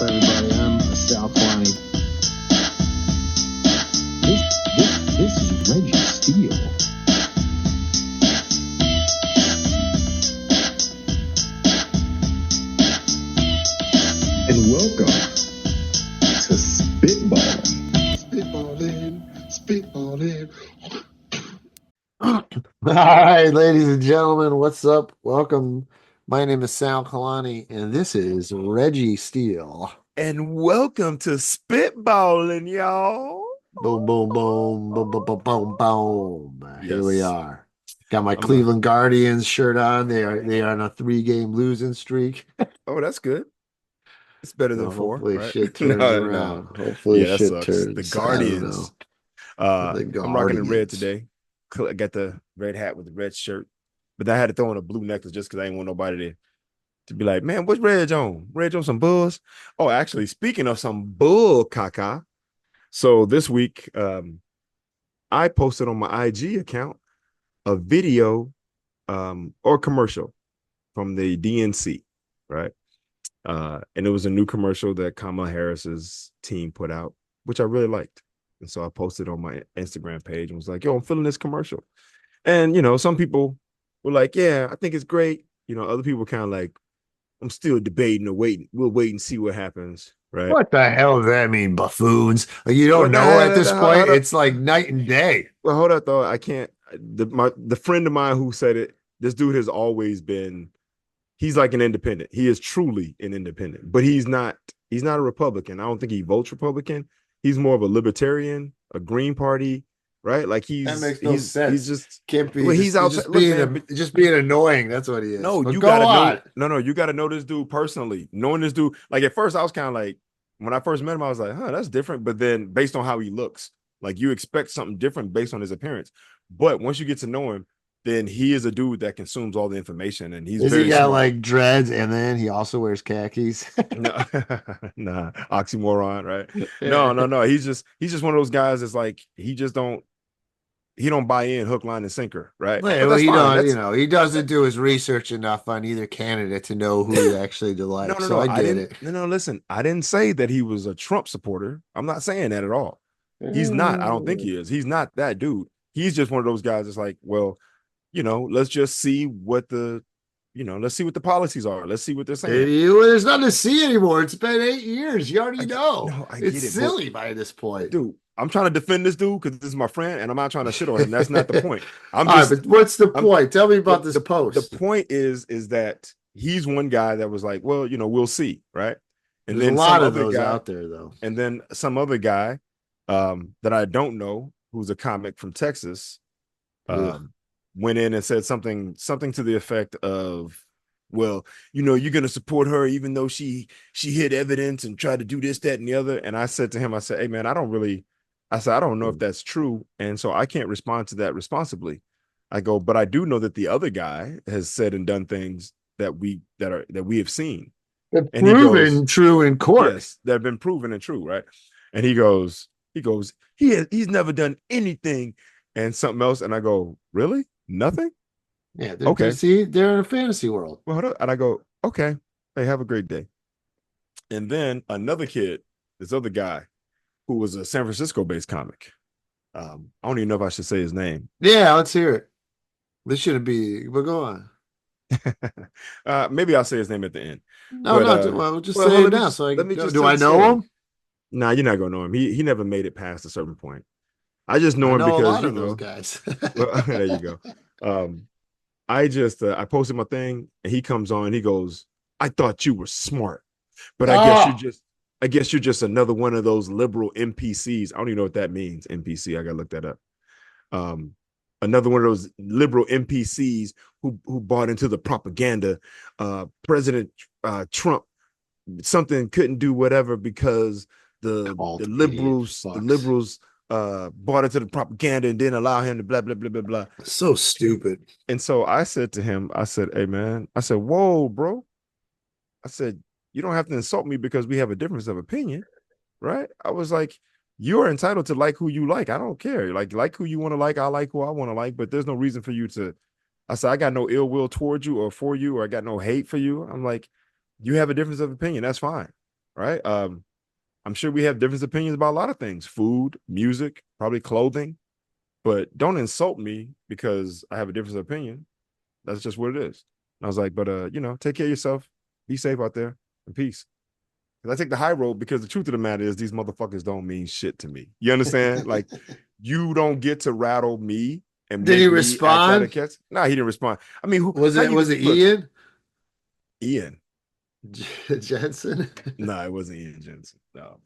up, everybody? I'm Sal Klein. This is Reggie Steele. And welcome to Spitballin. Spitballin. All right, ladies and gentlemen, what's up? Welcome. My name is Sal Kalani, and this is Reggie Steele. And welcome to Spitballin, y'all. Boom, boom, boom, boom, boom, boom, boom, boom. Here we Yes. are. Got my Cleveland Guardians shirt on. They are on a 3-game losing streak. Oh, that's good. It's better than So 4, hopefully right? shit turns around. Hopefully Yeah, that shit sucks. turns. The I don't Guardians. know. I'm rocking the red Guardians. today. I got the red hat with the red shirt, but I had to throw in a blue necklace just because I didn't want nobody to be like, man, what's Reg on? Reg on some buzz? Oh, actually, speaking of some bull caca, so this week, I posted on my IG account a video or commercial from the DNC, right? And it was a new commercial that Kamala Harris's team put out, which I really liked. And so I posted on my Instagram page and was like, yo, I'm feeling this commercial. And, some people were like, yeah, I think it's great. Other people kind of like, I'm still debating or waiting. We'll wait and see what happens, right? What the hell does that mean, buffoons? Like, you don't know at this point. It's like night and day. Well, hold up, though. I can't. The friend of mine who said it, this dude has always been, he's like an independent. He is truly an independent, but he's not a Republican. I don't think he votes Republican. He's more of a libertarian, a Green Party, right? Like that makes no sense. He's just can't be. Well, he's just being annoying. That's what he is. No, but you go gotta on. know. You gotta know this dude personally. Knowing this dude, like at first I was kind of like, when I first met him, I was like, huh, that's different. But then based on how he looks, like you expect something different based on his appearance. But once you get to know him, then he is a dude that consumes all the information, and he's very he got smart. like dreads, and then he also wears khakis. No, nah, oxymoron, right? No. He's just one of those guys that's like he don't buy in hook, line, and sinker, right? Yeah, well, he doesn't do his research enough on either candidate to know who he actually likes. No, so I get it. No, listen, I didn't say that he was a Trump supporter. I'm not saying that at all. He's not. I don't think he is. He's not that dude. He's just one of those guys that's like, well, let's just see what let's see what the policies are. Let's see what they're saying. There's nothing to see anymore. It's been 8 years. You already know. No, I it's get it, silly by this point. Dude, I'm trying to defend this dude because this is my friend, and I'm not trying to shit on him. That's not the point. All right, but what's the point? Tell me about this post. The point is that he's one guy that was like, well, we'll see, right? And There's then a lot of those out there, though. And then some other guy that I don't know, who's a comic from Texas, went in and said something to the effect of, well, you're going to support her even though she hid evidence and tried to do this, that, and the other. And I said to him, I said, hey, man, I don't know if that's true. And so I can't respond to that responsibly. I go, but I do know that the other guy has said and done things that we have seen. And proven true in court. Yes, that have been proven and true, right? And he goes, he's never done anything and something else. And I go, really? Nothing? Yeah. Okay. See, they're in a fantasy world. Well, hold up. And I go, okay. Hey, have a great day. And then another kid, this other guy, who was a San Francisco-based comic. I don't even know if I should say his name. Yeah, let's hear it. This shouldn't be, but go on. Maybe I'll say his name at the end. No, just say it now. Do I know him? Nah, you're not gonna know him. He never made it past a certain point. I just know him because a lot of those guys. Well, there you go. I posted my thing and he comes on and he goes, I thought you were smart, but I guess you're just another one of those liberal NPCs. I don't even know what that means. NPC. I gotta look that up. Another one of those liberal NPCs who bought into the propaganda. President Trump something couldn't do whatever because the liberals bought into the propaganda and didn't allow him to blah blah blah blah blah. So stupid. And so I said to him, I said, hey man, I said, whoa, bro. I said, you don't have to insult me because we have a difference of opinion, right? I was like, you're entitled to like who you like. I don't care. Like who you want to like. I like who I want to like, but there's no reason for you to. I said, I got no ill will towards you or for you, or I got no hate for you. I'm like, you have a difference of opinion. That's fine. right? I'm sure we have different opinions about a lot of things, food, music, probably clothing, but don't insult me because I have a different opinion. That's just what it is. And I was like, but take care of yourself, be safe out there, and peace. Because I take the high road because the truth of the matter is these motherfuckers don't mean shit to me. You understand? Like, you don't get to rattle me and Did he make me act out of respond? catch. Nah, he didn't respond. I mean, Was how it you look, Ian Ian? Jensen? No, it wasn't Ian Jensen. No.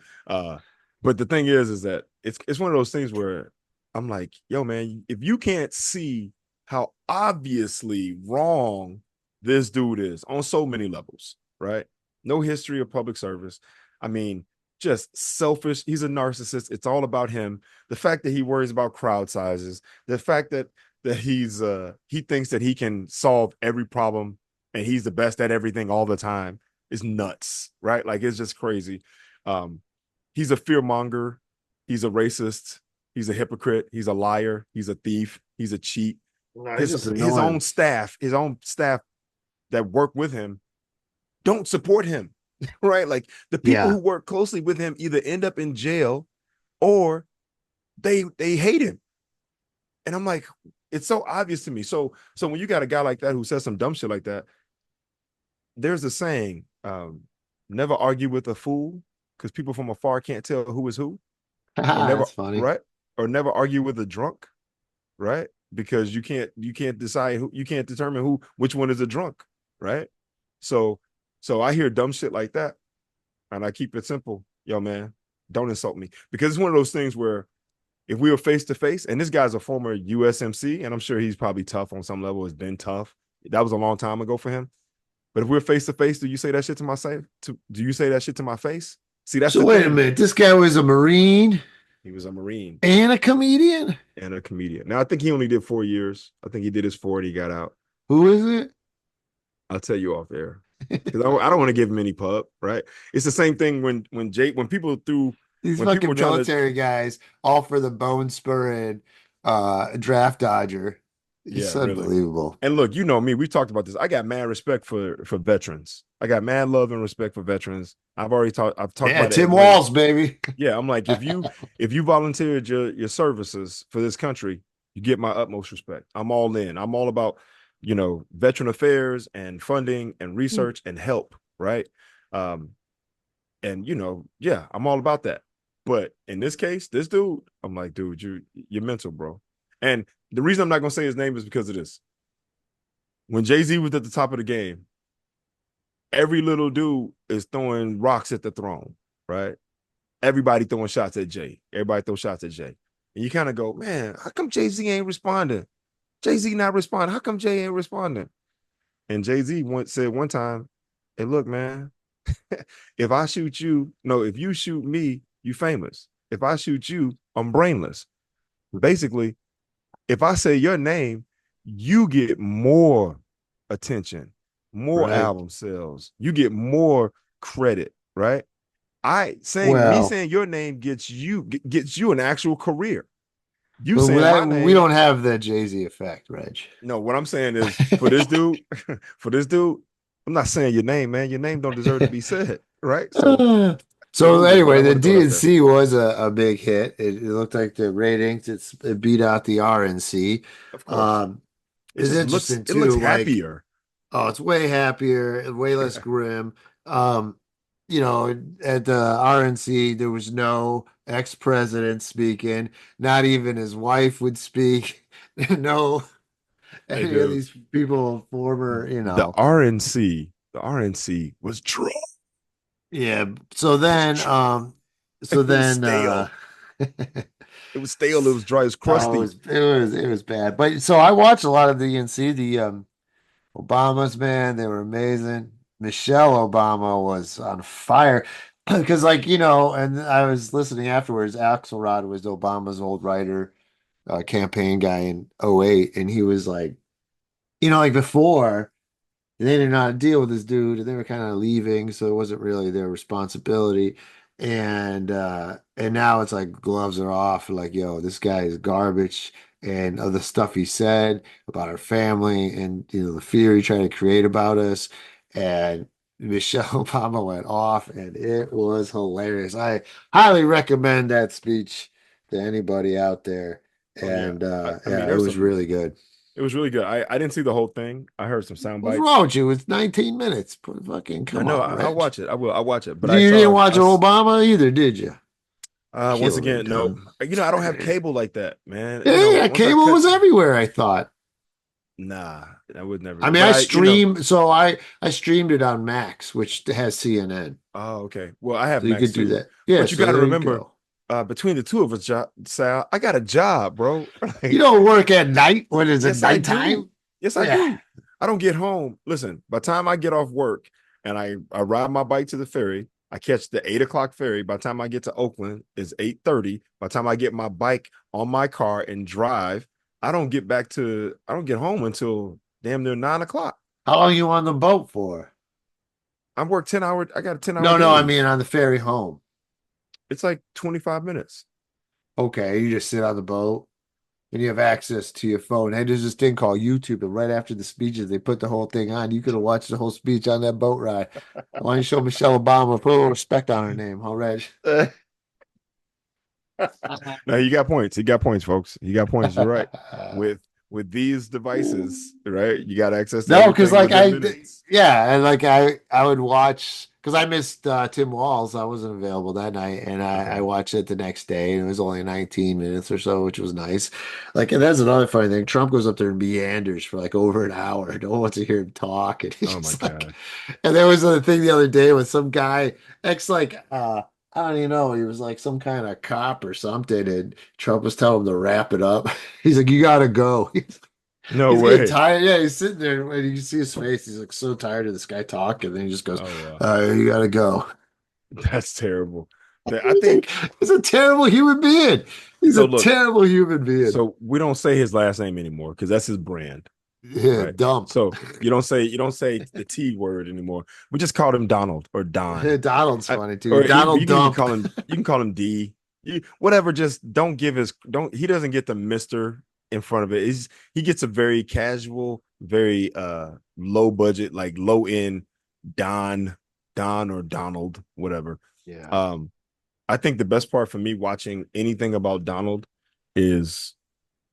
But the thing is that it's one of those things where I'm like, yo, man, if you can't see how obviously wrong this dude is on so many levels, right? No history of public service. I mean, just selfish. He's a narcissist. It's all about him. The fact that he worries about crowd sizes, the fact that he thinks that he can solve every problem and he's the best at everything all the time is nuts, right? Like, it's just crazy. He's a fear monger. He's a racist. He's a hypocrite. He's a liar. He's a thief. He's a cheat. No, he's just His annoying. his own staff that work with him don't support him, right? Like, the people who work closely with him either end up in jail or they hate him. And I'm like, it's so obvious to me. So when you got a guy like that who says some dumb shit like that, there's a saying, never argue with a fool because people from afar can't tell who is who. Or never, That's funny. right? Or never argue with a drunk, right? Because you can't decide who, you can't determine which one is a drunk, right? So I hear dumb shit like that and I keep it simple. Yo, man, don't insult me. Because it's one of those things where if we were face to face, and this guy's a former USMC, and I'm sure he's probably tough on some level, has been tough. That was a long time ago for him. But if we're face to face, do you say that shit to my face? Do you say that shit to my face? See, that's So the wait thing. a minute. This guy was a Marine He was a Marine and a comedian. and a comedian. Now I think he only did 4 years. I think he did his 4 and he got out. Who is it? I'll tell you off air because I don't want to give him any pub. Right? It's the same thing when people threw These when fucking people were trying military guys, all for the bone spurring draft dodger. It's Yeah, really. unbelievable. And look, you know me, we talked about this. I got mad respect for veterans. I got mad love and respect for veterans. I've talked Yeah, about it Tim at length. Walz, baby. Yeah, I'm like, if you volunteered your services for this country, you get my utmost respect. I'm all in. I'm all about, veteran affairs and funding and research and help, right? And yeah, I'm all about that. But in this case, this dude, I'm like, dude, you're mental, bro. And the reason I'm not gonna say his name is because of this. When Jay-Z was at the top of the game, every little dude is throwing rocks at the throne, right? Everybody throwing shots at Jay. Everybody throw shots at Jay. And you kind of go, man, how come Jay-Z ain't responding? Jay-Z not responding. How come Jay ain't responding? And Jay-Z said one time, hey, look, man, if you shoot me, you famous. If I shoot you, I'm brainless. Basically, if I say your name, you get more attention, more album sales. You get more credit, right? Me saying your name gets you an actual career. You saying my name, we don't have the Jay-Z effect, Reg. No, what I'm saying is for this dude, I'm not saying your name, man. Your name don't deserve to be said, right? So anyway, the DNC was a big hit. It looked like the ratings it beat out the RNC. Of course. It's interesting too. It looks happier. It's way happier, way less grim. At the RNC, there was no ex-president speaking. Not even his wife would speak. No, any of these people, former, The RNC was dry. Yeah. So then, stale. It was stale. It was dry. It was crusty. It was bad. But so I watched a lot of the DNC. The Obamas, man, they were amazing. Michelle Obama was on fire because, and I was listening afterwards. Axelrod was Obama's old writer, campaign guy in '08, and he was like, before. They didn't know how to deal with this dude, and they were kind of leaving, so it wasn't really their responsibility. And now it's like gloves are off. Like, yo, this guy is garbage, and of the stuff he said about our family, and the fear he tried to create about us, and Michelle Obama went off, and it was hilarious. I highly recommend that speech to anybody out there. Oh yeah. And I mean, yeah, it there's was some. really good. It was really good. I didn't see the whole thing. I heard some sound What's bites. wrong with you? It's 19 minutes. Fucking I come know. on, I'll Reg. watch it. I will. I'll watch it. But I You didn't saw. watch Obama either, did you? Once Killing again, it, huh? no. I don't have cable like that, man. Yeah, Once I cable cut. was everywhere, I thought. Nah, I would never. I mean, But I I. stream, so I streamed it on Max, which has CNN. Oh, okay. Well, I have So you Max could do too. that. Yeah, But you so got to there you remember, go. between the two of us, Sal, I got a job, bro. You Like, don't work at night when it's at yes, I do. nighttime? Yes, I Yeah. do. I don't get home. Listen, by the time I get off work and I ride my bike to the ferry, I catch the 8 o'clock ferry. By the time I get to Oakland, it's 8:30. By the time I get my bike on my car and drive, I don't get home until damn near 9 o'clock. How long you on the boat for? I work 10 hour, I got a 10-hour No, I day. mean on the ferry home. It's like 25 minutes. Okay, you just sit on the boat and you have access to your phone. Hey, there's this thing called YouTube, and right after the speeches, they put the whole thing on. You could have watched the whole speech on that boat ride. Why don't you show Michelle Obama, put a little respect on her name, huh, Reg? No, you got points. You got points, folks. You got points. You're right. With these devices, right? You got access to No, because everything like within minutes. yeah, and like I would watch because I missed Tim Walls. I wasn't available that night, and I Okay. watched it the next day, and it was only 19 minutes or so, which was nice. Like, and that's another funny thing. Trump goes up there and meanders for like over an hour. No one wants to hear him talk, and he's Oh my just like. God. And there was a thing the other day with some guy, I don't even know, he was like some kind of cop or something, and Trump was telling him to wrap it up. He's like, "You gotta go." No He's getting way. tired. Yeah, he's sitting there and you can see his face. He's like so tired of this guy talking. And then he just goes, Oh wow. You gotta go. That's terrible. I think He's a terrible human being. He's so. a Look, terrible human being. so we don't say his last name anymore because that's his brand. Yeah, Right. dump. So you don't say the T word anymore. We just called him Donald or Don. Donald's funny too. Or Donald you can even Dump. call him D. Whatever, just don't give his don't he doesn't get the Mr. in front of it. He gets a very casual, very low budget, like low end Don or Donald, whatever. Yeah. I think the best part for me watching anything about Donald is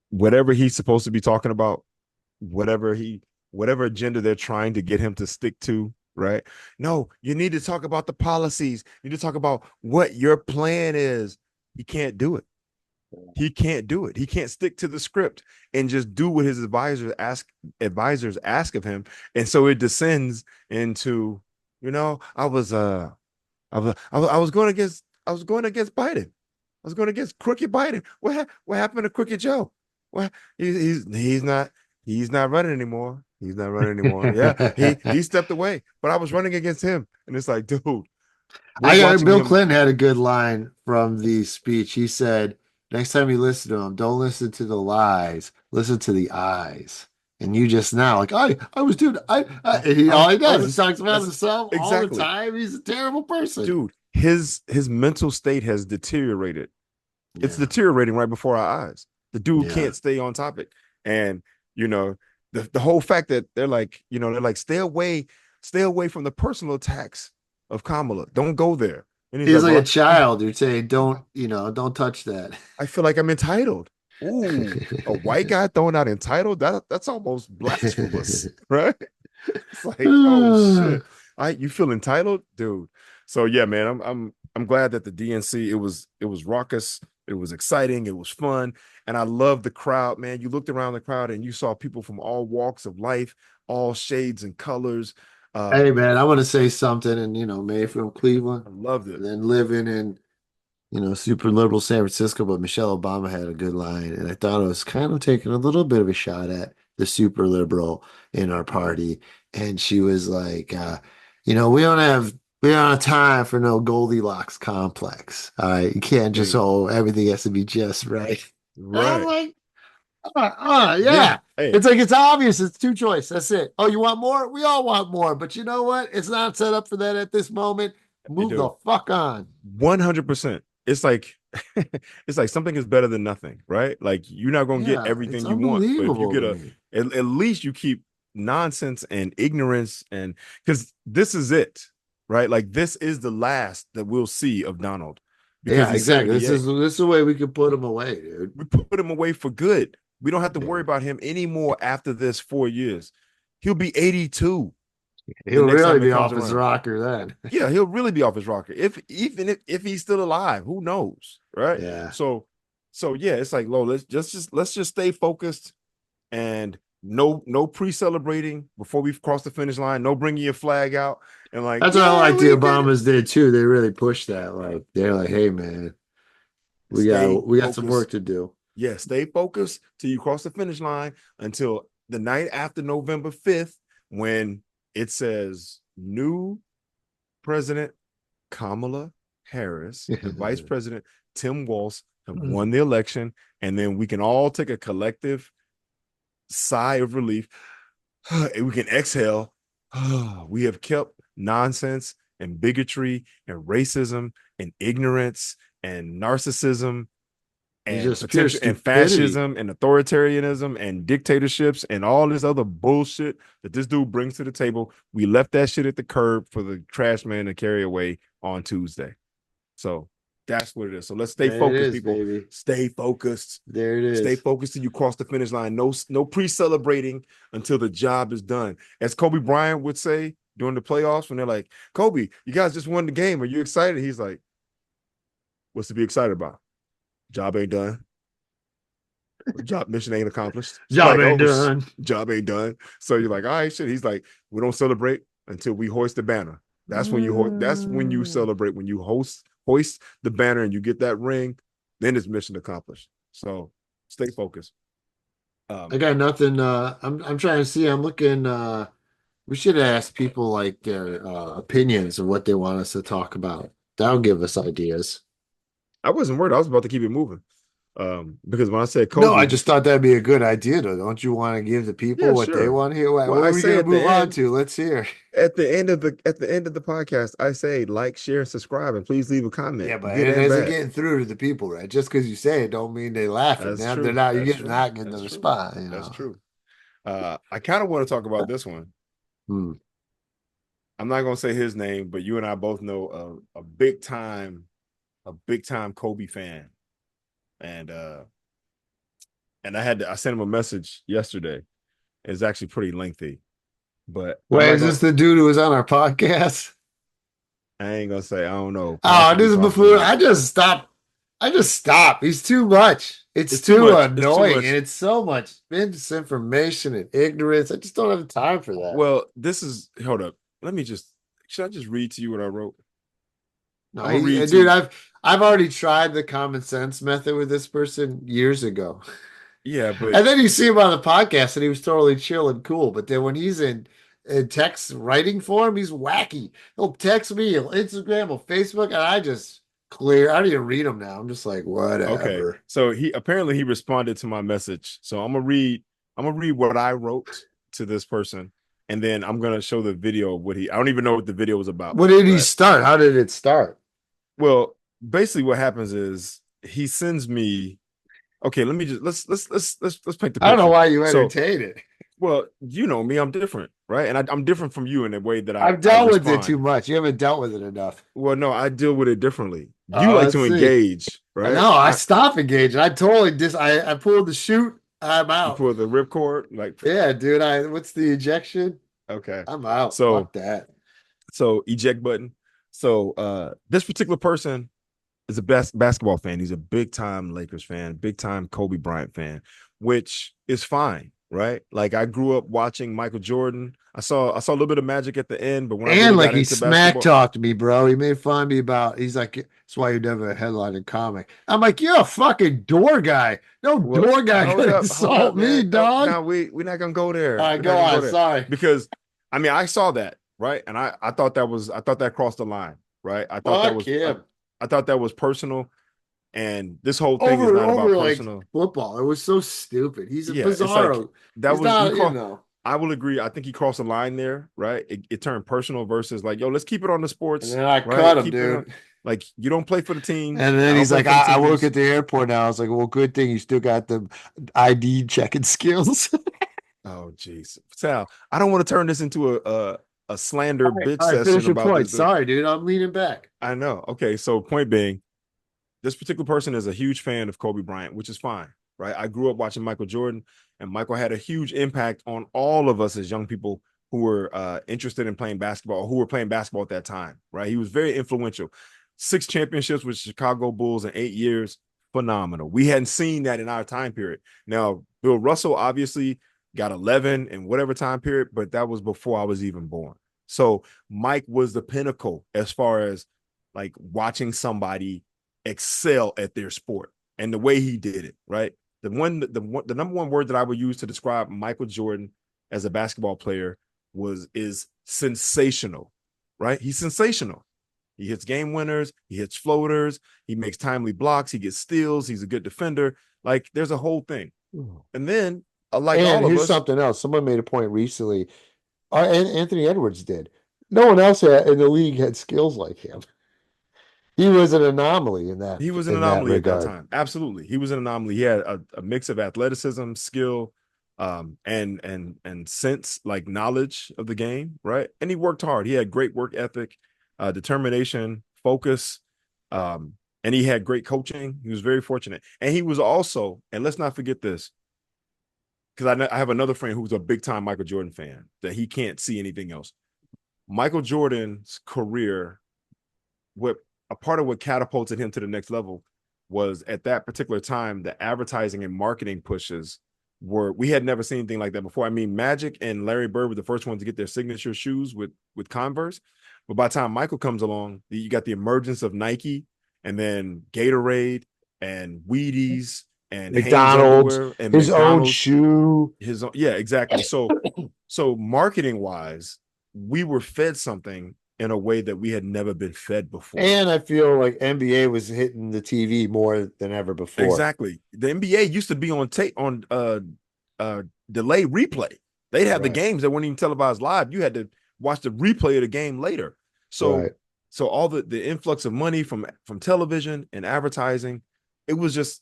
whatever he's supposed to be talking about, whatever agenda they're trying to get him to stick to, right? No, you need to talk about the policies. You need to talk about what your plan is. He can't do it. He can't do it. He can't stick to the script and just do what his advisors ask of him. And so it descends into, I was going against Biden. I was going against Crooked Biden. What happened to Crooked Joe? Well, he's not running anymore. He's not running anymore. Yeah, he stepped away, but I was running against him, and it's like, dude, Bill Clinton had a good line from the speech. He said, "Next time you listen to him, don't listen to the lies, listen to the eyes." And you just now, like, I was doing, all he does, he talks about himself all the time. He's a terrible person, dude. His mental state has deteriorated. Yeah. It's deteriorating right before our eyes. The dude can't stay on topic. And the whole fact that they're like stay away from the personal attacks of Kamala. Don't go there. And he's like a child. You're saying don't touch that. I feel like I'm entitled. Ooh, a white guy throwing out entitled, that's almost blasphemous, right? It's like, oh shit. You feel entitled, dude. So yeah, man, I'm glad that the DNC, it was raucous, it was exciting, it was fun, and I love the crowd, man. You looked around the crowd and you saw people from all walks of life, all shades and colors. Hey man, I want to say something, and May from Cleveland. I loved it. And then living in super liberal San Francisco, but Michelle Obama had a good line, and I thought it was kind of taking a little bit of a shot at the super liberal in our party. And she was like, we don't have time for no Goldilocks complex. All right, you can't just everything has to be just right. Right. I'm like, yeah. Hey. It's like, it's obvious. It's two choice. That's it. Oh, you want more? We all want more. But you know what? It's not set up for that at this moment. Move the fuck on. 100%. It's like something is better than nothing, right? Like you're not gonna get everything you want, but if you get at least you keep nonsense and ignorance, and because this is it, right? Like this is the last that we'll see of Donald because Yeah, he's exactly. This 78. is the way we could put him away, dude. We put him away for good. We don't have to Yeah. worry about him anymore after this 4 years. He'll be 82 the He'll next really time it be comes off his around. rocker then. Yeah, he'll really be off his rocker. If he's still alive, who knows, right? Yeah. So yeah, it's like, Lo, let's just stay focused and no pre-celebrating before we've crossed the finish line. No bringing your flag out and like, That's what I yeah, like the we did it. Obamas did too. They really pushed that. Like they're like, hey man, we got some work to do. Yeah, stay focused till you cross the finish line until the night after November 5th, when it says new President Kamala Harris and Vice President Tim Walz have won the election, and then we can all take a collective sigh of relief and we can exhale. We have kept nonsense and bigotry and racism and ignorance and narcissism and just pure and fascism and authoritarianism and dictatorships and all this other bullshit that this dude brings to the table. We left that shit at the curb for the trash man to carry away on Tuesday. So that's what it is. So let's stay focused, people. Baby. Stay focused. There it is. Stay focused till you cross the finish line. No pre-celebrating until the job is done. As Kobe Bryant would say during the playoffs, when they're like, Kobe, you guys just won the game. Are you excited? He's like, what's to be excited about? Job ain't done. Job mission ain't accomplished. Job ain't done. Job ain't done. So you're like, all right, shit. He's like, we don't celebrate until we hoist the banner. That's when you celebrate. When you hoist the banner and you get that ring, then it's mission accomplished. So stay focused. I got nothing. I'm trying to see. I'm looking. We should ask people like their opinions of what they want us to talk about. That'll give us ideas. I wasn't worried. I was about to keep it moving. Because when I said Kobe, no, I just thought that'd be a good idea, though. Don't you want to give the people what they want to hear? What are we going to move on to? Let's hear. At the end of the podcast, I say like, share, subscribe, and please leave a comment. Yeah, but it isn't getting through to the people, right? Just because you say it, don't mean they laugh at them. They're not. You're not getting the response. You know? That's true. I kind of want to talk about this one. I'm not going to say his name, but you and I both know a big time Kobe fan. And I sent him a message yesterday. It's actually pretty lengthy. But wait, is this the dude who was on our podcast? I ain't gonna say, I don't know. Oh, this is before I just stop. He's too much. It's too annoying. And it's so much misinformation and ignorance. I just don't have time for that. Well, hold up. Should I just read to you what I wrote? No, dude, I've already tried the common sense method with this person years ago. Yeah, but and then you see him on the podcast and he was totally chill and cool. But then when he's in text writing form, he's wacky. He'll text me, he'll Instagram, he'll Facebook, and I just clear. I don't even read them now. I'm just like, whatever. Okay. So he responded to my message. So I'm gonna read what I wrote to this person, and then I'm gonna show the video of what I don't even know what the video was about. What did he start? How did it start? Well, basically what happens is he sends me, okay, let me just let's paint the picture. I don't know why you entertain it. Well, you know me, I'm different, right? And I'm different from you in a way that I've dealt with it too much. You haven't dealt with it enough. Well, no, I deal with it differently. You like to engage, right? No, I stop engaging. I totally I pulled the shoot. I'm out. You pulled the ripcord, like yeah, dude. What's the ejection? Okay, I'm out. So fuck that. So eject button. So this particular person is a basketball fan. He's a big time Lakers fan, big time Kobe Bryant fan, which is fine, right? Like I grew up watching Michael Jordan. I saw a little bit of Magic at the end, but when he smack talked me, bro. He made fun of me about. He's like, that's why you never a headline in comic. I'm like, you're a fucking door guy. No door guy can insult me, dog. No, we're not gonna go there. All right, go on. Sorry, because I mean, I saw that. Right. And I thought that crossed the line. Right. I thought that was personal. And this whole thing is not about personal. Football. It was so stupid. He's a bizarro. I will agree. I think he crossed the line there. Right. It turned personal versus like, yo, let's keep it on the sports. And then I cut him, dude. Like, you don't play for the team. And then he's like, I work at the airport now. I was like, well, good thing you still got the ID checking skills. Oh, jeez, Sal, I don't want to turn this into a slander bitch All right, finish session your about point. this. Sorry, dude. I'm leaning back. I know. Okay, so point being, this particular person is a huge fan of Kobe Bryant, which is fine, right? I grew up watching Michael Jordan, and Michael had a huge impact on all of us as young people who were interested in playing basketball, or who were playing basketball at that time, right? He was very influential. 6 championships with Chicago Bulls in 8 years, phenomenal. We hadn't seen that in our time period. Now, Bill Russell obviously got 11 in whatever time period, but that was before I was even born. So Mike was the pinnacle as far as like watching somebody excel at their sport and the way he did it, right? The number one word that I would use to describe Michael Jordan as a basketball player is sensational, right? He's sensational. He hits game winners, he hits floaters, he makes timely blocks, he gets steals, he's a good defender. Like there's a whole thing. And then, like And all of here's us, something else. Someone made a point recently. And Anthony Edwards did. No one else in the league had skills like him. He was an anomaly in he was an that anomaly at that regard. time. Absolutely. He was an anomaly. He had a mix of athleticism, skill, and sense, like knowledge of the game, right? And he worked hard. He had great work ethic, determination, focus, and he had great coaching. He was very fortunate. And he was also, and let's not forget this, because I have another friend who's a big time Michael Jordan fan that he can't see anything else. Michael Jordan's career, what a part of what catapulted him to the next level was at that particular time, the advertising and marketing pushes we had never seen anything like that before. I mean, Magic and Larry Bird were the first ones to get their signature shoes with Converse. But by the time Michael comes along, you got the emergence of Nike, and then Gatorade and Wheaties and Hanes McDonald's, underwear and his own McDonald's. shoe. Yeah, exactly. So marketing wise, we were fed something in a way that we had never been fed before. And I feel like NBA was hitting the TV more than ever before. Exactly. The NBA used to be on delay replay. They'd have the games that weren't even televised live. You had to watch the replay of the game later. So all the influx of money from television and advertising, it was just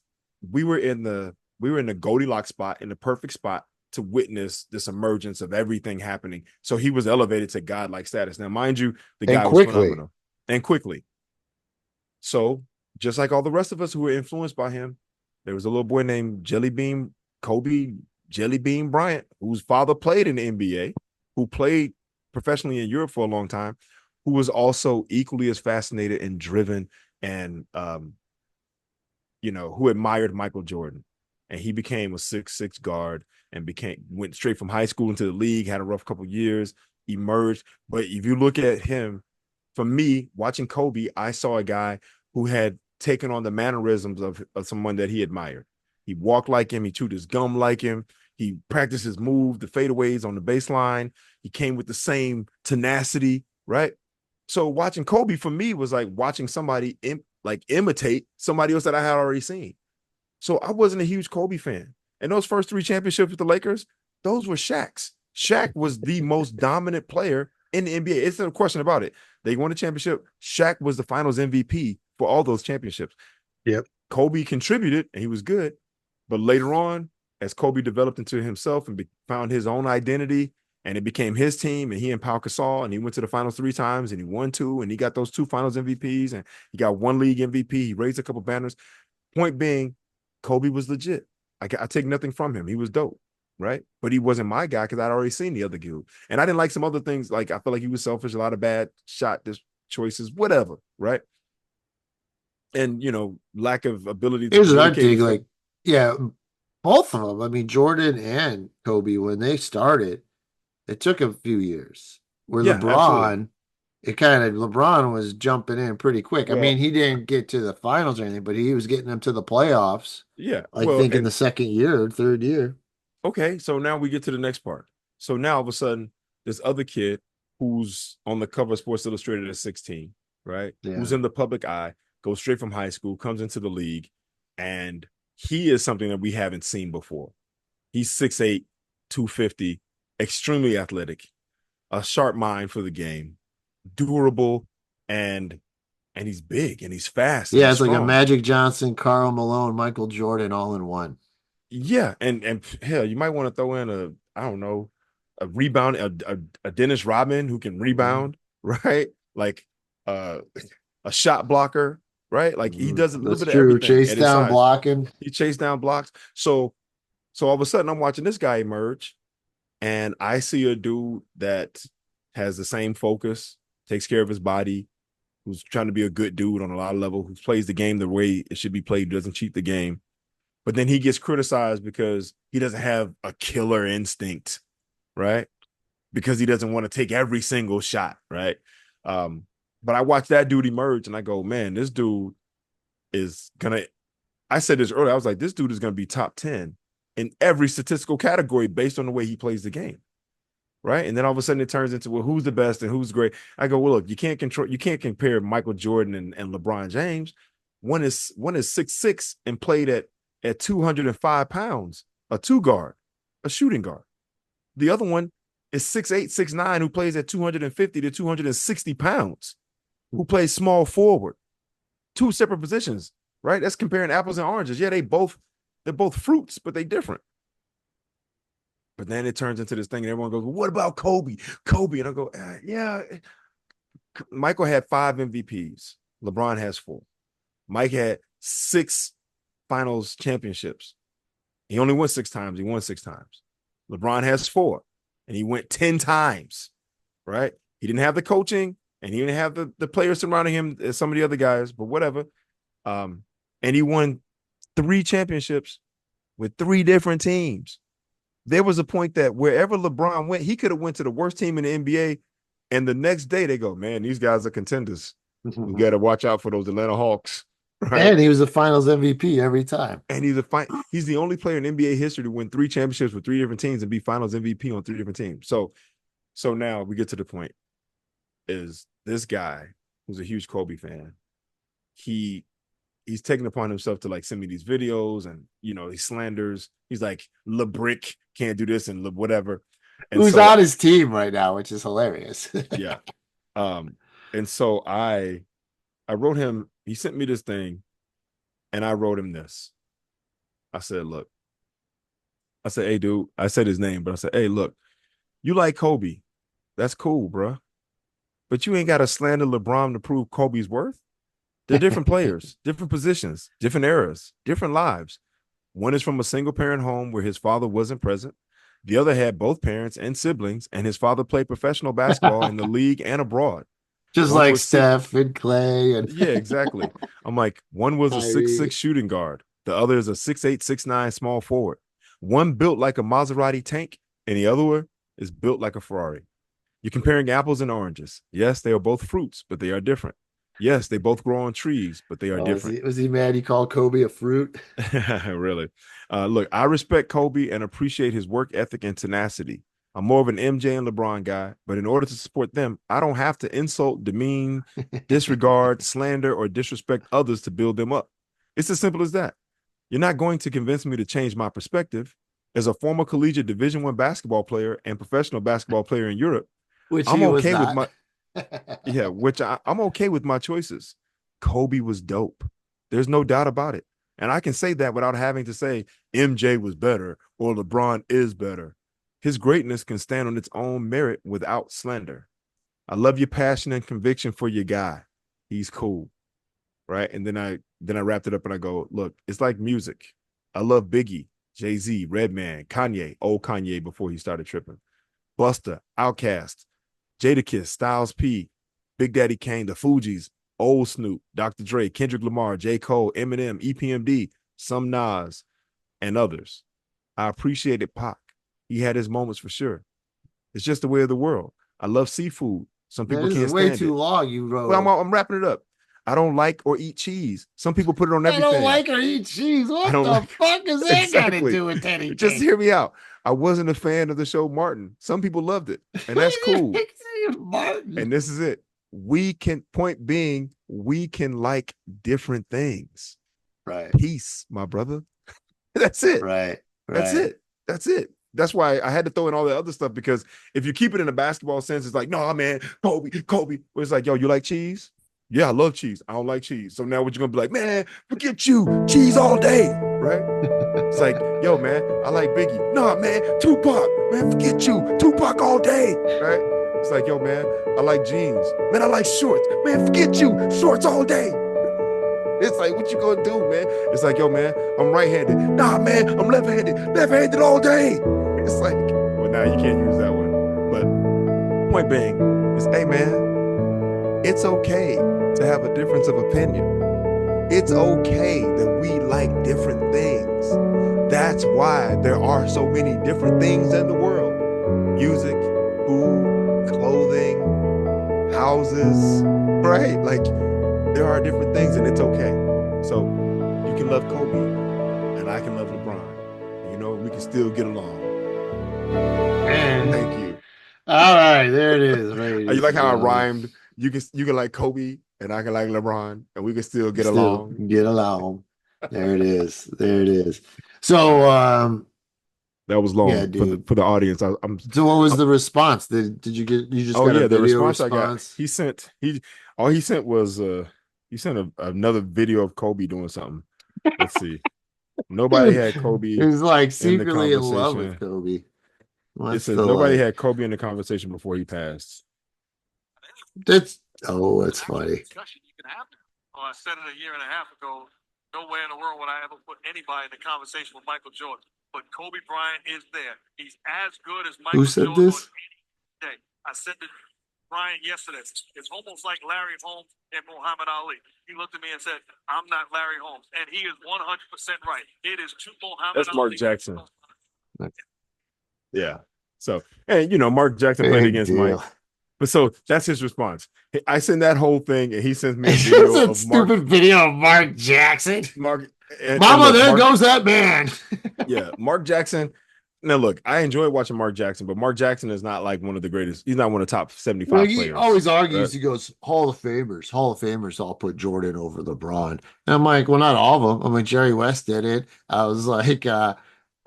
we were in the Goldilocks spot, in the perfect spot to witness this emergence of everything happening. So he was elevated to godlike status. Now, mind you, the guy was phenomenal and quickly. So just like all the rest of us who were influenced by him, there was a little boy named Kobe Jelly Bean Bryant, whose father played in the NBA, who played professionally in Europe for a long time, who was also equally as fascinated and driven and, who admired Michael Jordan. And he became a 6'6" guard and went straight from high school into the league, had a rough couple years, emerged. But if you look at him, for me, watching Kobe, I saw a guy who had taken on the mannerisms of someone that he admired. He walked like him. He chewed his gum like him. He practiced his move, the fadeaways on the baseline. He came with the same tenacity, right? So watching Kobe for me was like watching somebody imitate somebody else that I had already seen. So I wasn't a huge Kobe fan. And those first 3 championships with the Lakers, those were Shaq's. Shaq was the most dominant player in the NBA. It's no question about it. They won a championship. Shaq was the finals MVP for all those championships. Yep. Kobe contributed and he was good. But later on, as Kobe developed into himself and found his own identity, and it became his team, and he and Pau Gasol, and he went to the finals 3 times, and he won 2, and he got those 2 finals MVPs, and he got 1 league MVP. He raised a couple banners. Point being, Kobe was legit. I take nothing from him. He was dope, right? But he wasn't my guy because I'd already seen the other dude. And I didn't like some other things. Like, I feel like he was selfish, a lot of bad shot choices, whatever, right? And, lack of ability to Here's what I communicate. think, both of them. I mean, Jordan and Kobe, when they started, it took a few years. Where LeBron, LeBron was jumping in pretty quick. Well, I mean, he didn't get to the finals or anything, but he was getting them to the playoffs. Yeah. I think in the second year, third year. Okay, so now we get to the next part. So now all of a sudden, this other kid who's on the cover of Sports Illustrated at 16, right? Yeah. Who's in the public eye, goes straight from high school, comes into the league, and he is something that we haven't seen before. He's 6'8", 250, extremely athletic, a sharp mind for the game, durable, and he's big and he's fast. Yeah, it's strong. Like a Magic Johnson, Karl Malone, Michael Jordan all in one. Yeah, and hell, you might want to throw in I don't know, a rebound, a Dennis Rodman who can rebound, right? Like a shot blocker, right? Like he does a little That's bit of true. everything Chase at his down size. blocking. He chased down blocks. So all of a sudden I'm watching this guy emerge, and I see a dude that has the same focus, takes care of his body, who's trying to be a good dude on a lot of levels, who plays the game the way it should be played, doesn't cheat the game. But then he gets criticized because he doesn't have a killer instinct, right? Because he doesn't want to take every single shot, right? But I watched that dude emerge and I go, man, this dude is gonna. I said this earlier. I was like, this dude is gonna be top 10 in every statistical category based on the way he plays the game. Right. And then all of a sudden it turns into, well, who's the best and who's great? I go, well, look, you can't compare Michael Jordan and LeBron James. One is 6'6" and played at 205 pounds, a two guard, a shooting guard. The other one is 6'8", 6'9", who plays at 250 to 260 pounds, who plays small forward. Two separate positions, right? That's comparing apples and oranges. Yeah, they're both fruits, but they're different. But then it turns into this thing, and everyone goes, well, what about Kobe? Kobe. And I go, yeah. Michael had 5 MVPs. LeBron has 4. Mike had 6 finals championships. He only won 6 times. He won 6 times. LeBron has 4, and he went 10 times, right? He didn't have the coaching, and he didn't have the players surrounding him as some of the other guys, but whatever. And he won 3 championships with 3 different teams. There was a point that wherever LeBron went, he could have went to the worst team in the NBA, and the next day they go, man, these guys are contenders. We got to watch out for those Atlanta Hawks. Right? And he was the Finals MVP every time. And he's the only player in NBA history to win 3 championships with 3 different teams and be Finals MVP on 3 different teams. So now we get to the point: is this guy who's a huge Kobe fan? He's taken upon himself to like send me these videos, and he slanders. He's like, LeBrick can't do this and whatever. And who's on his team right now, which is hilarious. Yeah. And so I wrote him. He sent me this thing, and I wrote him this. I said, look. I said, hey, dude. I said his name, but I said, hey, look. You like Kobe? That's cool, bro. But you ain't got to slander LeBron to prove Kobe's worth. They're different players, different positions, different eras, different lives. One is from a single parent home where his father wasn't present. The other had both parents and siblings, and his father played professional basketball in the league and abroad. Just like Steph and Clay. And yeah, exactly. I'm like, one was a 6'6" shooting guard. The other is a 6'8", 6'9" small forward. One built like a Maserati tank, and the other one is built like a Ferrari. You're comparing apples and oranges. Yes, they are both fruits, but they are different. Yes, they both grow on trees, but they are different. Was he mad he called Kobe a fruit? Really? Look, I respect Kobe and appreciate his work ethic and tenacity. I'm more of an MJ and LeBron guy, but in order to support them, I don't have to insult, demean, disregard, slander, or disrespect others to build them up. It's as simple as that. You're not going to convince me to change my perspective. As a former collegiate Division I basketball player and professional basketball player in Europe, which I'm okay with my I'm okay with my choices. Kobe was dope. There's no doubt about it. And I can say that without having to say MJ was better or LeBron is better. His greatness can stand on its own merit without slander. I love your passion and conviction for your guy. He's cool. Right. And then I wrapped it up and I go, look, it's like music. I love Biggie, Jay-Z, Redman, Kanye, old Kanye before he started tripping, Busta, Outkast, Jadakiss, Styles P, Big Daddy Kane, the Fugees, old Snoop, Dr. Dre, Kendrick Lamar, J. Cole, Eminem, EPMD, some Nas, and others. I appreciated Pac. He had his moments for sure. It's just the way of the world. I love seafood. Some people can't stand it. Way too long, you wrote. Well, I'm wrapping it up. I don't like or eat cheese. Some people put it on everything. I don't like or eat cheese. What the fuck is that got to do with anything? Just hear me out. I wasn't a fan of the show Martin. Some people loved it, and that's cool. Martin. And this is it. We can like different things. Right. Peace, my brother. That's it. Right. That's it. That's why I had to throw in all the other stuff, because if you keep it in a basketball sense, it's like, no, man, Kobe. Where it's like, yo, you like cheese? Yeah, I love cheese. I don't like cheese. So now what you gonna be like, man, forget you, cheese all day, right? It's like, yo, man, I like Biggie. Nah, man, Tupac, man, forget you, Tupac all day, right? It's like, yo, man, I like jeans. Man, I like shorts. Man, forget you, shorts all day. It's like, what you gonna do, man? It's like, yo, man, I'm right-handed. Nah, man, I'm left-handed all day. It's like, well, now you can't use that one. But point being is, hey, man, it's okay to have a difference of opinion. It's okay that we like different things. That's why there are so many different things in the world. Music, food, clothing, houses, right? Like, there are different things and it's okay. So you can love Kobe and I can love LeBron. You know, we can still get along. Man. Thank you. All right, there it is. Ladies You like how I and rhymed? You can like Kobe and I can like LeBron and we can still get along. Get along. There it is. There it is. So that was long yeah, for the audience. So what was the response? Did you just got a the video response I got. He sent was he sent another video of Kobe doing something. Let's see. Nobody had Kobe. He was like in secretly in love with Kobe. It says nobody had Kobe in the conversation before he passed. That's funny. Discussion you can have. I said it a year and a half ago. Nowhere in the world would I ever put anybody in the conversation with Michael Jordan. But Kobe Bryant is there. He's as good as Michael Jordan this? on any day. I said to Bryant yesterday, it's almost like Larry Holmes and Muhammad Ali. He looked at me and said, I'm not Larry Holmes. And he is 100% right. It is to Muhammad Ali. That's Mark Jackson. Yeah. So, and Mark Jackson played against Mike. But so that's his response. I send that whole thing, and he sends me a video of stupid video of Mark Jackson. Mama, there goes that man. Yeah, Mark Jackson. Now, look, I enjoy watching Mark Jackson, but Mark Jackson is not like one of the greatest. He's not one of the top 75 he players. Always argues. Right? He goes, Hall of Famers all put Jordan over LeBron. And I'm like, well, not all of them. I mean, Jerry West did it. I was like,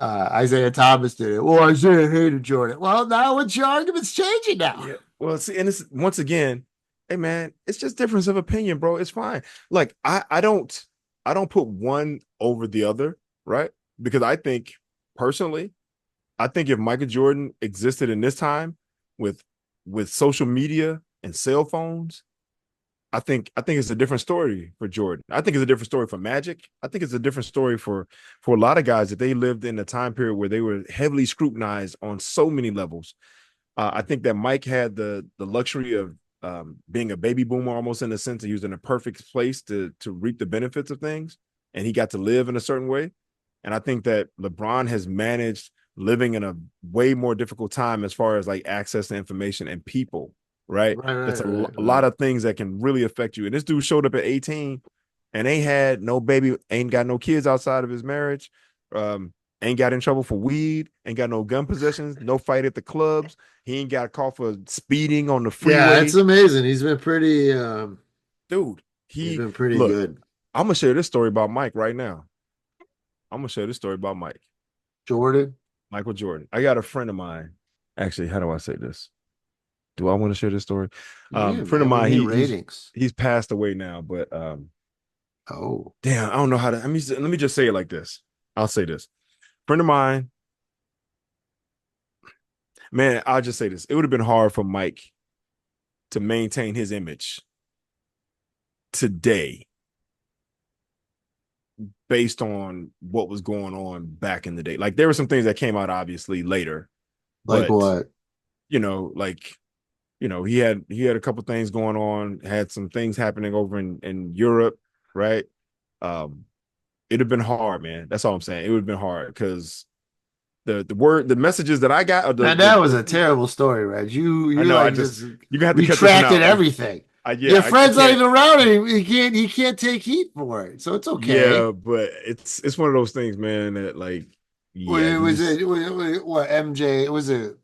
Isaiah Thomas did it. Well, Isaiah hated Jordan. Well, now what's your argument's changing now? Yeah. Well, see, and it's once again, hey man, it's just difference of opinion, bro. It's fine. Like I don't put one over the other, right? Because I think personally, if Michael Jordan existed in this time with social media and cell phones, I think it's a different story for Jordan. I think it's a different story for Magic. I think it's a different story for a lot of guys that they lived in a time period where they were heavily scrutinized on so many levels. I think that Mike had the luxury of being a baby boomer, almost in a sense that he was in a perfect place to reap the benefits of things, and he got to live in a certain way. And I think that LeBron has managed living in a way more difficult time as far as like access to information and people, right? That's a lot of things that can really affect you. And this dude showed up at 18 and ain't had no baby, ain't got no kids outside of his marriage, ain't got in trouble for weed, ain't got no gun possessions, no fight at the clubs. He ain't got caught for speeding on the freeway. Yeah, it's amazing. He's been pretty dude. He's been pretty good. I'm gonna share this story about Mike right now. Michael Jordan. I got a friend of mine. Actually, how do I say this? Do I want to share this story? Friend of mine, he's passed away now, but oh damn, I don't know how to. Let me just say it like this. I'll say this. Friend of mine, man, I'll just say this. It would have been hard for Mike to maintain his image today based on what was going on back in the day. Like there were some things that came out obviously later. Like what? He had a couple things going on, had some things happening over in Europe, right? It'd have been hard, man. That's all I'm saying. It would have been hard because the messages that I got. That was a terrible story, Reg. You got to retracted everyeverything. Your friend's not even around him. He can't take heat for it, so it's okay. Yeah, but it's one of those things, man. That like, yeah, was it MJ? Was it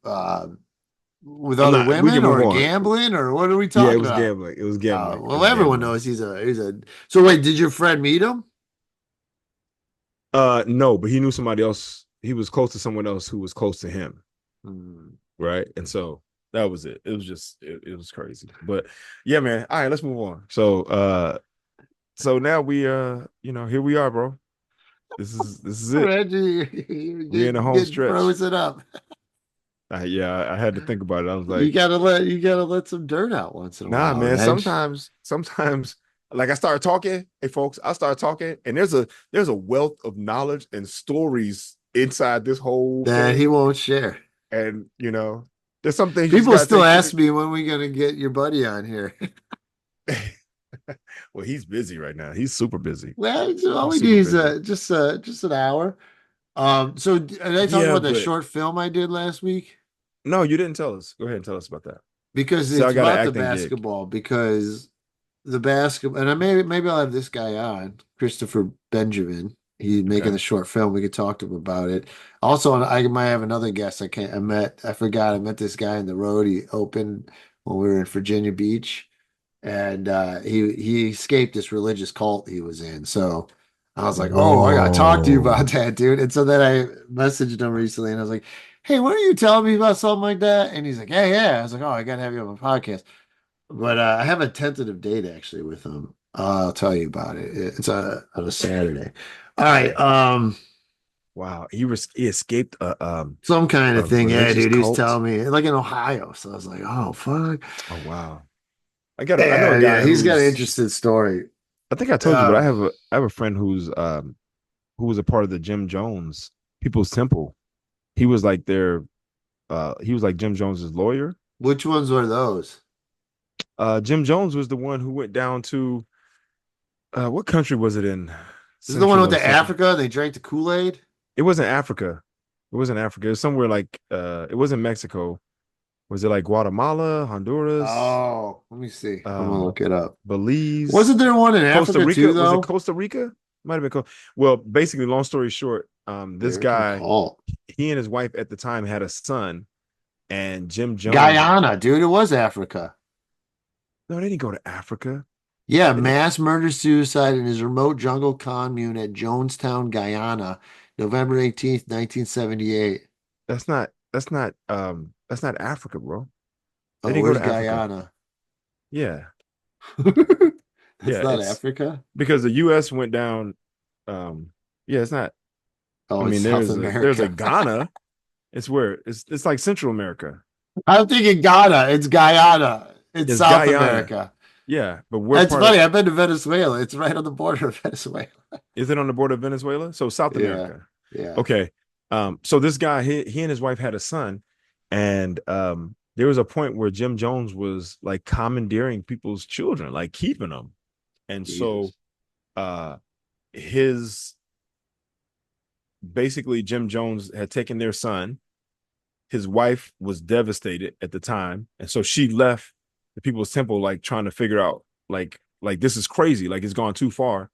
with other women or gambling or what are we talking about? Yeah, it was gambling. Well, everyone knows he's a. So wait, did your friend meet him? No, but he knew somebody else. He was close to someone else who was close to him, right? And so That was it. It was just it was crazy. But yeah, man. All right, let's move on. So now we here we are, bro. This is it. Reggie, you're We in the home getting stretch. frozen up. Yeah, I had to think about it. I was You like, gotta let some dirt out once in a nah, while, man. Reg. Sometimes, like I start talking, hey folks, I start talking, and there's a wealth of knowledge and stories inside this whole That thing. he won't share. And there's some things you just People gotta still take ask me when we gonna get your buddy on here. Well, he's busy right now. He's super busy. Well, all we He's need super is just an hour. So did I talk Yeah, about that but short film I did last week? no, you didn't tell us. Go ahead and tell us about that. Because So I it's got an about the acting gig. basketball. Because the basketball, and maybe I'll have this guy on, Christopher Benjamin. He's making Okay. the short film. We could talk to him about it. Also, I might have another guest. I forgot. I met this guy in the road. He opened when we were in Virginia Beach, and he escaped this religious cult he was in. So I was like, oh, I gotta talk to you about that, dude. And so then I messaged him recently, and I was like, hey, why are you telling me about something like that? And he's like, yeah. I was like, oh, I gotta have you on my podcast. But I have a tentative date actually with him. I'll tell you about it. It's on a Saturday. All right. Wow, he escaped Some kind a of thing. Yeah, religious dude. He was cult. telling me like in Ohio. So I was like, oh fuck. Oh wow. I know a guy Yeah. He's got an who's interesting story. I think I told you, but I have a friend who was a part of the Jim Jones People's Temple. He was like he was like Jim Jones's lawyer. Which ones were those? Jim Jones was the one who went down to what country was it in? This is the one with the Central. Africa. They drank the Kool-Aid. It wasn't Africa. It wasn't Africa. It was somewhere like it wasn't Mexico. Was it like Guatemala, Honduras? Oh, let me see. I'm gonna Um, look it up. Belize. Wasn't there one in Costa Africa Rica? too, Was though? it Costa Rica? Might have been. Well, basically, long story short, this American guy, cult. he and his wife at the time had a son, and Jim Jones. Guyana, dude. It was Africa. No, they didn't go to Africa. Yeah, They didn't- mass murder suicide in his remote jungle commune at Jonestown, Guyana, November 18th, 1978. That's not Africa, bro. They Oh, didn't go where's to Africa. Guyana? Yeah, That's yeah, not it's Africa. because the U.S. went down. Yeah, it's not. Oh, I it's mean, South there's a America. Ghana. It's where it's like Central America. I'm thinking Ghana. It's Guyana. It's It's South Guyana. America. Yeah, but we're That's part funny. of. I've been to Venezuela. It's right on the border of Venezuela. Is it on the border of Venezuela? So South Yeah. America. Yeah. Okay. So this guy, he and his wife had a son, and there was a point where Jim Jones was like commandeering people's children, like keeping them. And so Jesus. his basically Jim Jones had taken their son. His wife was devastated at the time, and so she left the People's Temple, like trying to figure out, like this is crazy, like it's gone too far.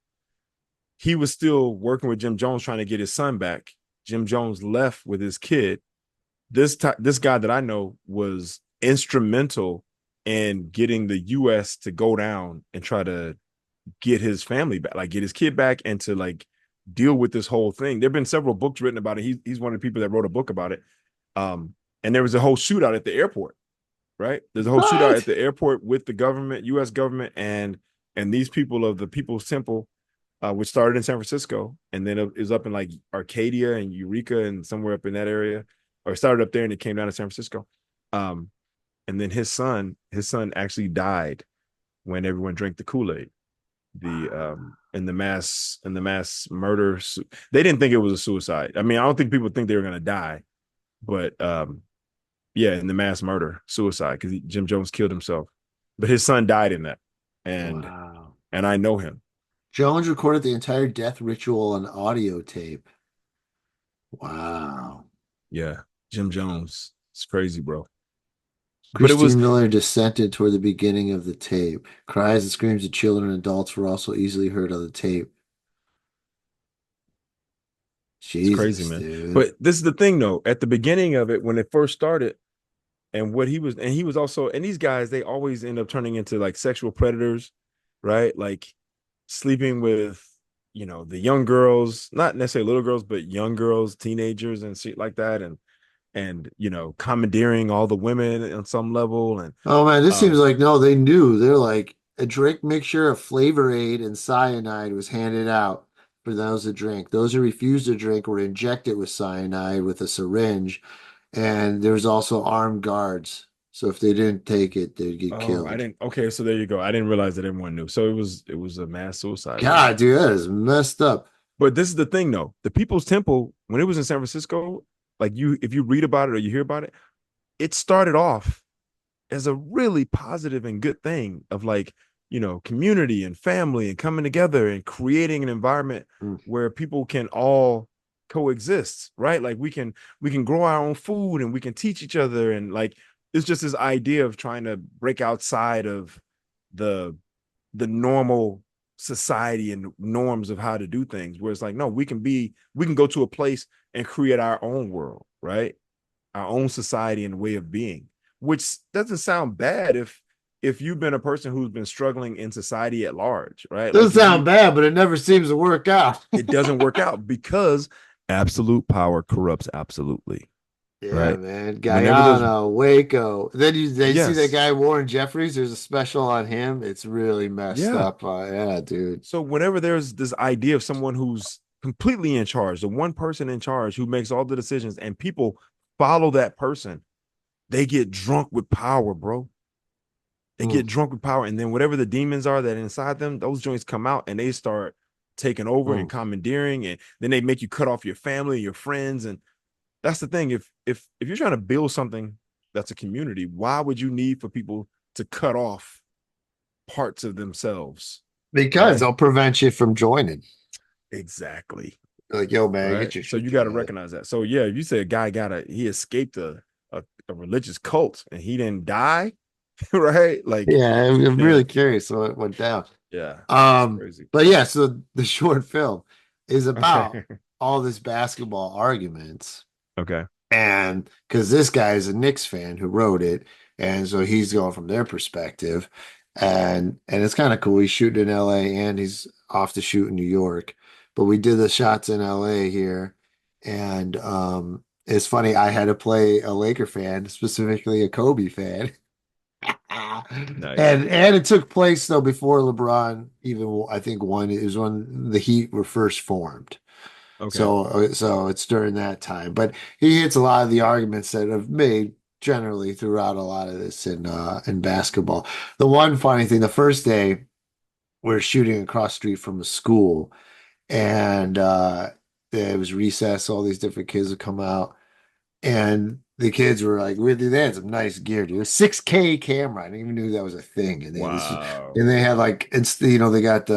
He was still working with Jim Jones trying to get his son back. Jim Jones left with his kid. This guy that I know was instrumental in getting the U.S. to go down and try to get his family back, like get his kid back, and to like deal with this whole thing. There've been several books written about it. He's one of the people that wrote a book about it. And there was a whole shootout at the airport, right? There's a whole shootout at the airport with the government, U.S. government, and these people of the People's Temple, which started in San Francisco, and then it was up in like Arcadia and Eureka and somewhere up in that area, or it started up there and it came down to San Francisco. And then his son actually died when everyone drank the Kool-Aid. In the mass murder. They didn't think it was a suicide. I mean, I don't think people think they were gonna die, but yeah, in the mass murder suicide, because Jim Jones killed himself, but his son died in that, and Wow. and I know him. Jones recorded the entire death ritual on audio tape. Wow. Yeah, Jim Jones. It's crazy, bro. Christine But it was Miller dissented toward the beginning of the tape. Cries and screams of children and adults were also easily heard on the tape. Jesus, crazy, man. dude. But this is the thing, though. At the beginning of it, when it first started, and what he was also, and these guys, they always end up turning into like sexual predators, right? Like sleeping with, the young girls, not necessarily little girls, but young girls, teenagers, and shit like that. And and commandeering all the women on some level. And Oh man, this seems um, like no, they knew. They're like a drink mixture of Flavor Aid and cyanide was handed out for those that drink. Those who refused to drink were injected with cyanide with a syringe, and there was also armed guards. So if they didn't take it, they'd get I killed. didn't. Okay, so there you go. I didn't realize that everyone knew. So it was a mass suicide, right? God, dude, that is messed up. But this is the thing, though. The People's Temple, when it was in San Francisco, like if you read about it or you hear about it, it started off as a really positive and good thing of like, community and family and coming together and creating an environment Mm. where people can all coexist, right? Like we can grow our own food and we can teach each other. And like, it's just this idea of trying to break outside of the normal society and norms of how to do things, where it's like, no, we can go to a place and create our own world, right? Our own society and way of being, which doesn't sound bad if you've been a person who's been struggling in society at large, right? Like Doesn't sound bad, but it never seems to work out. it doesn't work out because absolute power corrupts absolutely. Yeah, Right. man. Whenever those Guyana, Waco. Then they see that yes. guy Warren Jeffries. There's a special on him. It's really messed Yeah. up. Yeah, dude. So whenever there's this idea of someone who's completely in charge, the one person in charge who makes all the decisions and people follow that person, they get drunk with power, bro. They get drunk with power. And then whatever the demons are that inside them, those joints come out and they start taking over and commandeering. And then they make you cut off your family, your friends. And that's the thing. If you're trying to build something that's a community, why would you need for people to cut off parts of themselves? Because Right? they'll prevent you from joining. Exactly. Like, yo, man, Right. get your So shit you got to together. recognize that. So yeah, if you say a guy he escaped a religious cult and he didn't die, right? Like, Yeah, I'm man, really curious what went down. yeah, that's crazy. But yeah, so the short film is about Okay. all this basketball arguments. Okay. And because this guy is a Knicks fan who wrote it, and so he's going from their perspective, and it's kind of cool. He's shooting in LA and he's off to shoot in New York. But we did the shots in LA here, and it's funny. I had to play a Laker fan, specifically a Kobe fan. Nice. And it took place though before LeBron even I think won. It was when the Heat were first formed. Okay. So it's during that time. But he hits a lot of the arguments that have made generally throughout a lot of this in basketball. The one funny thing, the first day we're shooting across the street from a school, and it was recess, all these different kids would come out. And the kids were like, really, they had some nice gear, dude. A 6K camera. I didn't even know that was a thing. And Wow. they had like, they got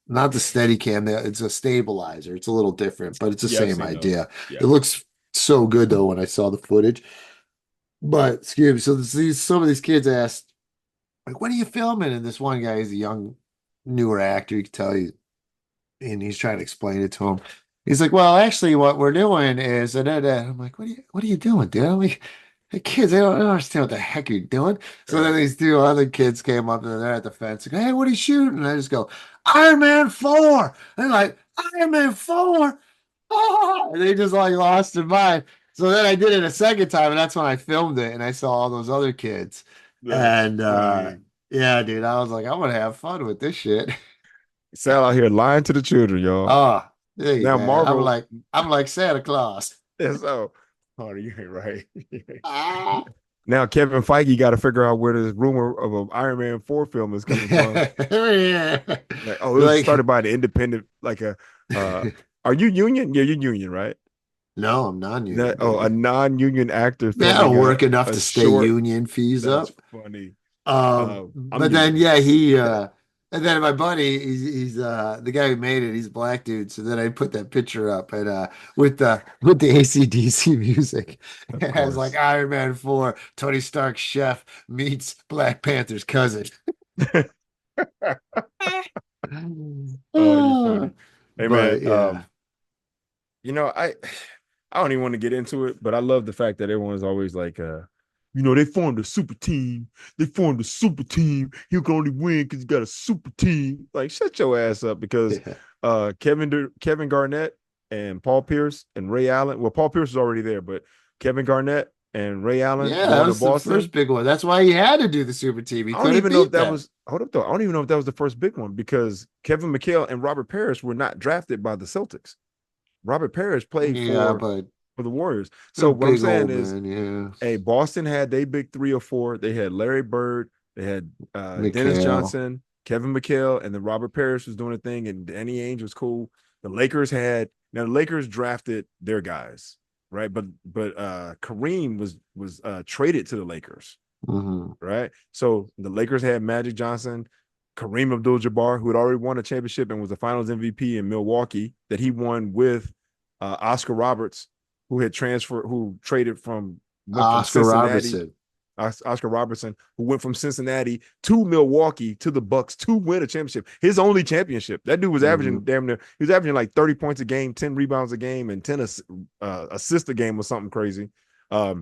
not the steady cam, it's a stabilizer. It's a little different, but it's the Yeah, I've same seen those. idea. Yeah. It looks so good though when I saw the footage. But excuse me, so some of these kids asked, like, what are you filming? And this one guy is a young, newer actor, you can tell you, and he's trying to explain it to him. He's like, well, actually, what we're doing is, I'm like, what are you doing, dude? I'm like, the kids, they don't understand what the heck you're doing. So then these two other kids came up and they're at the fence, like, hey, what are you shooting? And I just go, Iron Man 4. And they're like, Iron Man 4. Oh! And they just like lost their mind. So then I did it a second time, and that's when I filmed it, and I saw all those other kids. That's And funny. yeah, dude, I was like, I'm gonna have fun with this shit. Sal out here lying to the children, y'all. Oh, hey, Now man, Marvel. I'm like Santa Claus. So, oh, you ain't right. Ah. Now Kevin Feige got to figure out where this rumor of an Iron Man 4 film is coming from. Yeah. Like, oh, it was started by the independent, like are you union? Yeah, you're union, right? No, I'm non-union. A non-union actor. Yeah, I don't work enough to stay short, union fees up. That's funny. But then yeah, he and then my buddy, he's the guy who made it, he's a black dude. So then I put that picture up and with the AC/DC music. And I was like Iron Man 4, Tony Stark's chef meets Black Panther's cousin. Oh, you're funny. Hey But, man, yeah. I don't even want to get into it, but I love the fact that everyone's always like, they formed a super team. They formed a super team. He can only win because he got a super team. Like, shut your ass up, because Kevin Garnett and Paul Pierce and Ray Allen. Well, Paul Pierce was already there, but Kevin Garnett and Ray Allen Yeah, that going to was the Boston. first big one. That's why he had to do the super team. He I don't couldn't even know if beat that them. was. Hold up, though. I don't even know if that was the first big one because Kevin McHale and Robert Parrish were not drafted by the Celtics. Robert Parrish played Yeah, but for the Warriors. they're So what I'm big saying old is, man, yeah. hey, Boston had their big 3 or 4. They had Larry Bird, they had Dennis McHale. Johnson, Kevin McHale, and then Robert Parrish was doing a thing, and Danny Ainge was cool. The Lakers drafted their guys, right? But Kareem was traded to the Lakers, Mhm. right? So the Lakers had Magic Johnson, Kareem Abdul-Jabbar, who had already won a championship and was the Finals MVP in Milwaukee, that he won with Oscar Roberts, who traded from Oscar Cincinnati. Robertson. Oscar Robertson, who went from Cincinnati to Milwaukee to the Bucks to win a championship. His only championship. That dude was averaging damn near. He was averaging like 30 points a game, 10 rebounds a game, and 10 assists a game or something crazy. But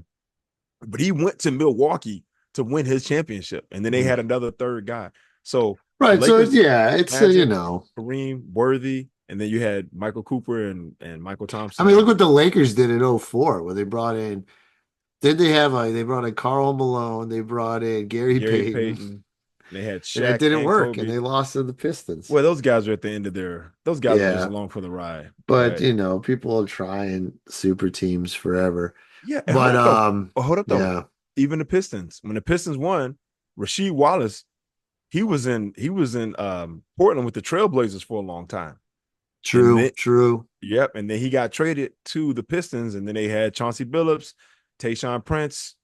he went to Milwaukee to win his championship, and then they had another third guy. So Right. Lakers, So yeah, it's Magic, you know. Kareem, Worthy, and then you had Michael Cooper and Michael Thompson. I mean, look what the Lakers did in 04 where they brought in. They brought in Karl Malone, they brought in Gary Payton. They had And it Shaq didn't and work, Kobe. and they lost to the Pistons. Well, those guys are at the end of those guys are just Yeah. along for the ride. But right? you know, people are trying super teams forever. Yeah, But hold up though. yeah, Even the Pistons, when the Pistons won, Rasheed Wallace, he was in Portland with the Trailblazers for a long time. true. Yep, and then he got traded to the Pistons, and then they had Chauncey Billups, Tayshaun Prince,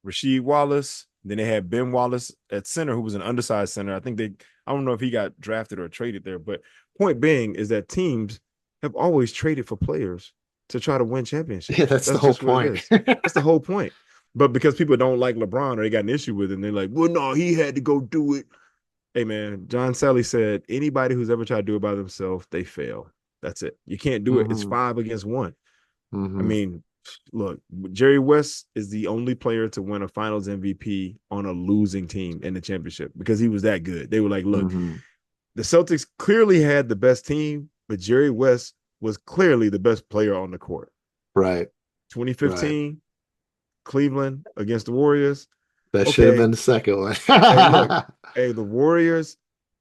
Rasheed Wallace. Then they had Ben Wallace at center, who was an undersized center. I don't know if he got drafted or traded there, but point being is that teams have always traded for players to try to win championships. Yeah, that's the whole just what it point. is. That's the whole point. But because people don't like LeBron or they got an issue with it, and they're like, well, no, he had to go do it. Hey, man, John Sally said, anybody who's ever tried to do it by themselves, they fail. That's it. You can't do it. It's 5 against 1. I mean, look, Jerry West is the only player to win a Finals MVP on a losing team in the championship because he was that good. They were like, look, the Celtics clearly had the best team, but Jerry West was clearly the best player on the court. Right. 2015, Cleveland against the Warriors. That should have been the second one. The Warriors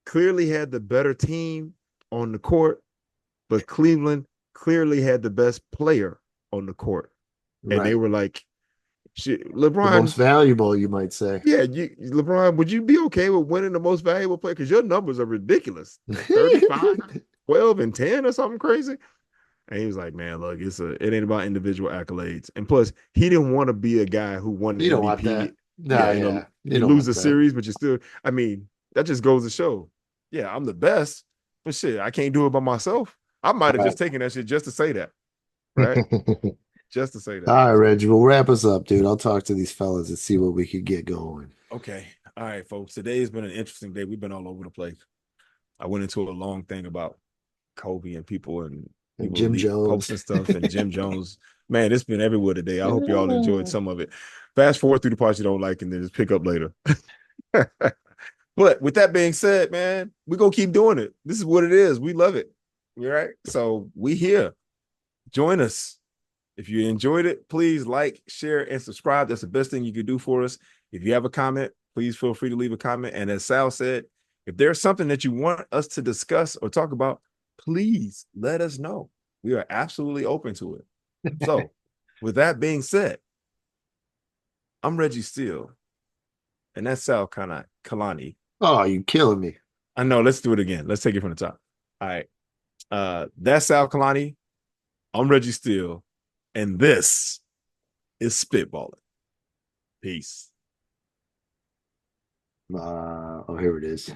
clearly had the better team on the court, but Cleveland clearly had the best player on the court. And they were like, shit, LeBron. The most valuable, you might say. Yeah, LeBron, would you be okay with winning the most valuable player? Because your numbers are ridiculous. 35, 12, and 10 or something crazy. And he was like, man, look, it ain't about individual accolades. And plus, he didn't want to be a guy who won the You MVP. don't want that. No, you lose the series, but you still, I mean, that just goes to show, yeah, I'm the best, but shit, I can't do it by myself. I might have just taken that shit just to say that. Right? Just to say that. All right, Reggie, we'll wrap us up, dude. I'll talk to these fellas and see what we could get going. Okay. All right, folks. Today has been an interesting day. We've been all over the place. I went into a long thing about Kobe and people and Jim Jones posting stuff and Jim Jones. Man, it's been everywhere today. I hope y'all enjoyed some of it. Fast forward through the parts you don't like and then just pick up later. But with that being said, man, we're going to keep doing it. This is what it is. We love it. All right. So we here. Join us. If you enjoyed it, please like, share, and subscribe. That's the best thing you could do for us. If you have a comment, please feel free to leave a comment. And as Sal said, if there's something that you want us to discuss or talk about, please let us know. We are absolutely open to it. So with that being said, I'm Reggie Steele, and that's Sal Kalani. Oh, you're killing me. I know. Let's do it again. Let's take it from the top. All right. That's Sal Kalani. I'm Reggie Steele, and this is Spitballin. Peace. Oh, here it is.